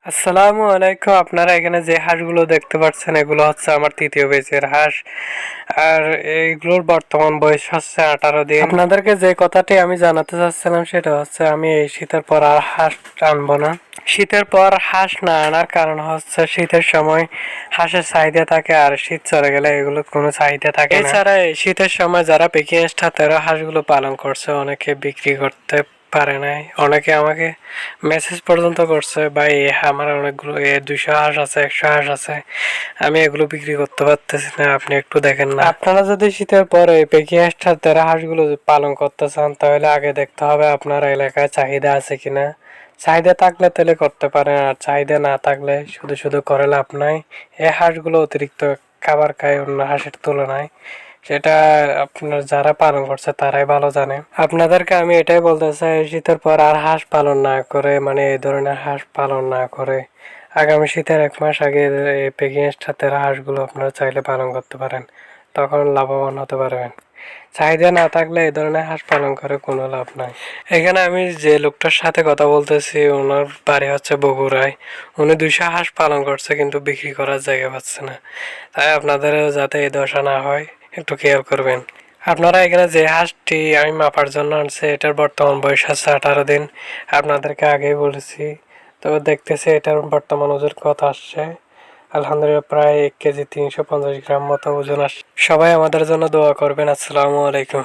আসসালামু আলাইকুম। আপনারা এখানে যে হাঁসগুলো দেখতে পাচ্ছেন এগুলো হচ্ছে আমার তৃতীয় ব্যাচের হাঁস। আর এইগুলোর বর্তমান বয়স হচ্ছে 18 দিন। আপনাদেরকে যে কথাটি আমি জানাতে চাচ্ছিলাম সেটা হচ্ছে আমি এই শীতের পর আর হাঁস আনবো না। শীতের পর হাঁস না আনার কারণ হচ্ছে শীতের সময় হাঁসের চাহিদা থাকে আর শীত চলে গেলে এগুলো কোনো চাহিদা থাকে না। এছাড়া এই শীতের সময় যারা পেকিং স্টার তারা হাঁসগুলো পালন করছে অনেকে বিক্রি করতে পারে নাই, অনেকে আমাকে মেসেজ পর্যন্ত করছে ভাই আমার অনেকগুলো 200 হাঁস আছে, 100 হাঁস আছে, আমি এগুলো বিক্রি করতে পারতেছি না, আপনি একটু দেখেন না। আপনারা যদি শীতের পরে পেকিং স্টার তেরা হাঁসগুলো পালন করতে চান তাহলে আগে দেখতে হবে আপনার এলাকায় চাহিদা আছে কিনা। চাহিদা থাকলে তাহলে করতে পারেন, আর চাহিদা না থাকলে শুধু শুধু করে লাভ নাই। এই হাঁসগুলো অতিরিক্ত খাবার খায় অন্য হাঁসের তুলনায়, সেটা আপনার যারা পালন করছে তারাই ভালো জানে। আপনাদেরকে আমি এটাই বলতে চাই শীতের পর আর হাঁস পালন না করে, মানে এই ধরনের হাঁস পালন না করে আগামী শীতের 1 মাস আগে এই পেকিং স্টার হাঁসগুলো আপনারা চাইলে পালন করতে পারেন, তখন লাভবান হতে পারবেন। চাহিদা না থাকলে এই ধরনের হাঁস পালন করে কোনো লাভ নাই। এখানে আমি যে লোকটার সাথে কথা বলতেছি ওনার বাড়ি হচ্ছে বগুড়ায়। উনি 200 হাঁস পালন করছে কিন্তু বিক্রি করার জায়গা পাচ্ছে না। তাই আপনাদেরও যাতে এই দশা না হয় একটু খেয়াল করবেন। আপনারা এখানে যে হাঁসটি আমি মাপার জন্য আনছি এটার বর্তমান বয়স আছে 18 দিন। আপনাদেরকে আগেই বলেছি। তো দেখতেছি এটার বর্তমান ওজন কত আসছে। আলহামদুলিল্লাহ প্রায় 1 কেজি 350 গ্রাম মতো ওজন আসছে। সবাই আমাদের জন্য দোয়া করবেন। আসসালামু আলাইকুম।